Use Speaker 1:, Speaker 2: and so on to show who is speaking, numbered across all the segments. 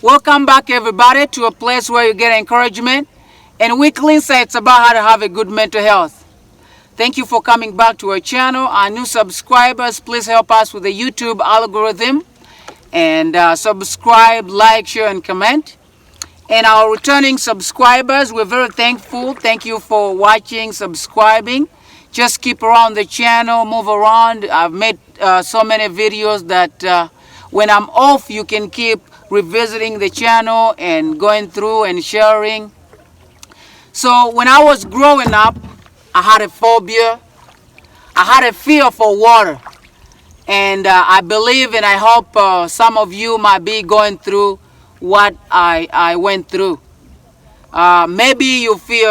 Speaker 1: Welcome back, everybody, to a place where you get encouragement and weekly insights about how to have a good mental health. Thank you for coming back to our channel. Our new subscribers, please help us with the YouTube algorithm and subscribe, like, share, and comment. And our returning subscribers, we're very thankful. Thank you for watching, subscribing. Just keep around the channel, move around. I've made so many videos that when I'm off, you can keep revisiting the channel and going through and sharing. So when I was growing up, I had a phobia. I had a fear for water. And I believe and I hope some of you might be going through what I went through. Maybe you fear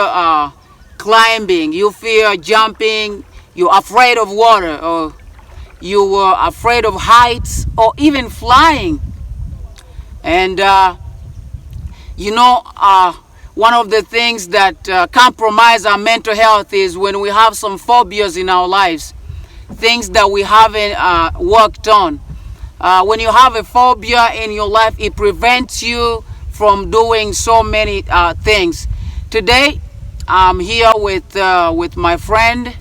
Speaker 1: climbing, you fear jumping, you're afraid of water, or you were afraid of heights, or even flying. And one of the things that compromise our mental health is when we have some phobias in our lives, things that we haven't worked on. When you have a phobia in your life, it prevents you from doing so many things. Today, I'm here with my friend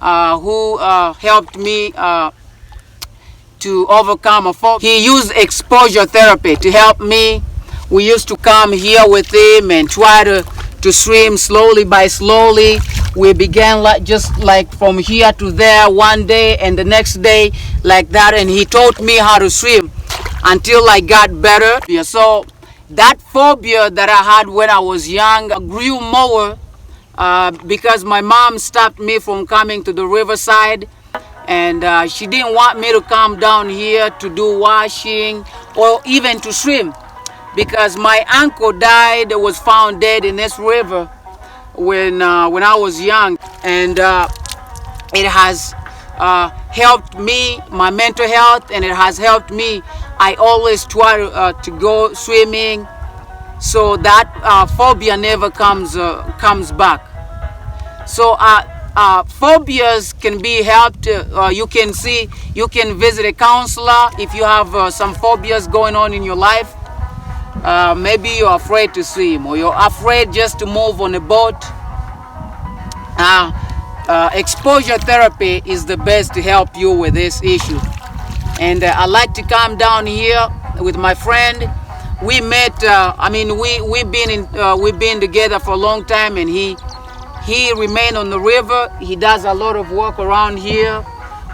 Speaker 1: who helped me to overcome a phobia. He used exposure therapy to help me. We used to come here with him and try to swim slowly by slowly. We began just like from here to there one day, and the next day like that, and he taught me how to swim until I got better. Yeah, so that phobia that I had when I was young grew more because my mom stopped me from coming to the riverside, and she didn't want me to come down here to do washing or even to swim, because my uncle died, was found dead in this river when I was young, and it has helped me, my mental health, and it has helped me. I always try to go swimming, so that phobia never comes back. So phobias can be helped. You can visit a counselor if you have some phobias going on in your life. Maybe you're afraid to swim, or you're afraid just to move on a boat. Exposure therapy is the best to help you with this issue. And I like to come down here with my friend. We met. We've been together for a long time, and he remained on the river. He does a lot of work around here.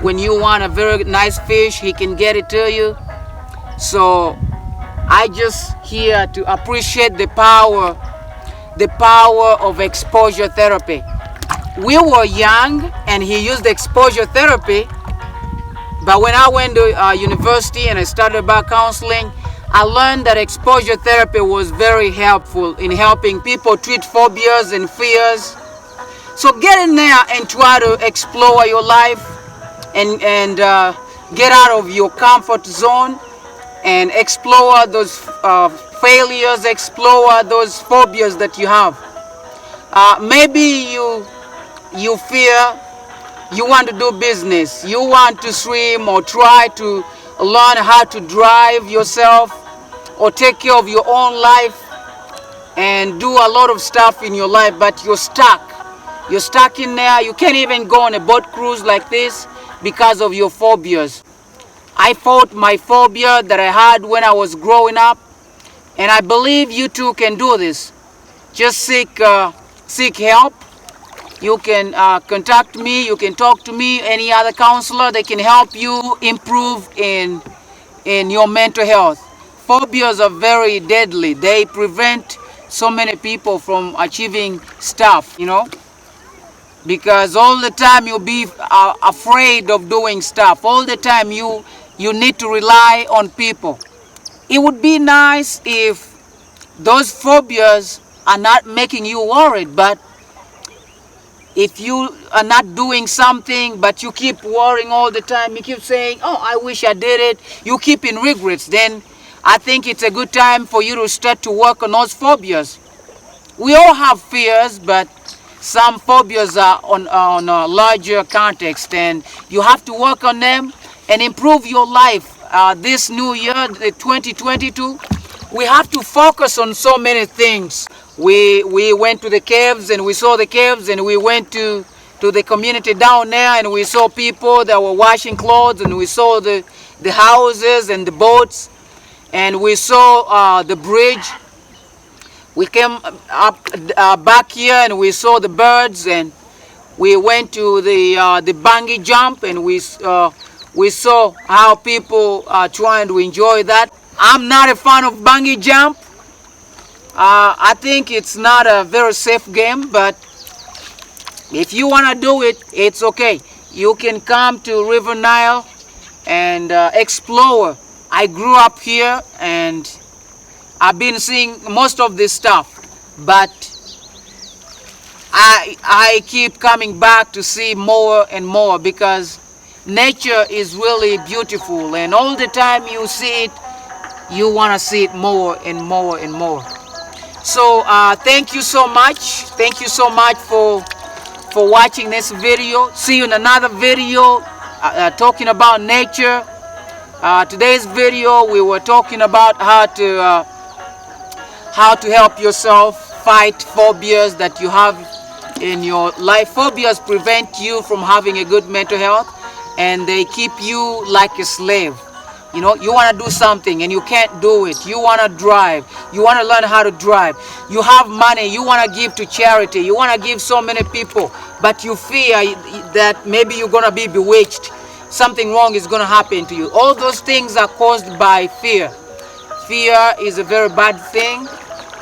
Speaker 1: When you want a very nice fish, he can get it to you. So I just here to appreciate the power of exposure therapy. We were young and he used exposure therapy, but when I went to university and I started about counseling, I learned that exposure therapy was very helpful in helping people treat phobias and fears. So get in there and try to explore your life and get out of your comfort zone and explore those failures, explore those phobias that you have. Maybe you fear, you want to do business, you want to swim or try to learn how to drive yourself or take care of your own life and do a lot of stuff in your life, but you're stuck. You're stuck in there. You can't even go on a boat cruise like this because of your phobias. I fought my phobia that I had when I was growing up, and I believe you too can do this. Just seek help. You can contact me, you can talk to me, any other counselor. They can help you improve in your mental health. Phobias are very deadly. They prevent so many people from achieving stuff, because all the time you'll be afraid of doing stuff. All the time you need to rely on people. It would be nice if those phobias are not making you worried, but if you are not doing something but you keep worrying all the time, you keep saying, oh, I wish I did it, you keep in regrets, then I think it's a good time for you to start to work on those phobias. We all have fears, but some phobias are on a larger context, and you have to work on them and improve your life. This new year, 2022, we have to focus on so many things. We went to the caves and we saw the caves, and we went to the community down there and we saw people that were washing clothes, and we saw the houses and the boats, and we saw the bridge. We came up back here and we saw the birds, and we went to the bungee jump, and we saw how people are trying to enjoy that. I'm not a fan of bungee jump. I think it's not a very safe game, but if you want to do it, it's okay. You can come to River Nile and explore. I grew up here and I've been seeing most of this stuff, but I keep coming back to see more and more, because nature is really beautiful, and all the time you see it, you want to see it more and more and more. So thank you so much. Thank you so much for watching this video. See you in another video talking about nature. Today's video we were talking about how to help yourself fight phobias that you have in your life. Phobias prevent you from having a good mental health, and they keep you like a slave. You know, you want to do something and you can't do it. You want to drive. You want to learn how to drive. You have money. You want to give to charity. You want to give so many people, but you fear that maybe you're going to be bewitched. Something wrong is going to happen to you. All those things are caused by fear. Fear is a very bad thing.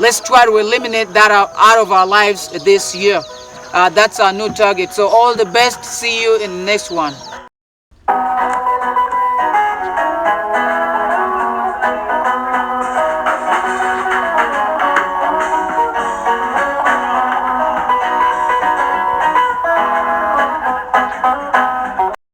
Speaker 1: Let's try to eliminate that out of our lives this year. That's our new target. So all the best. See you in the next one.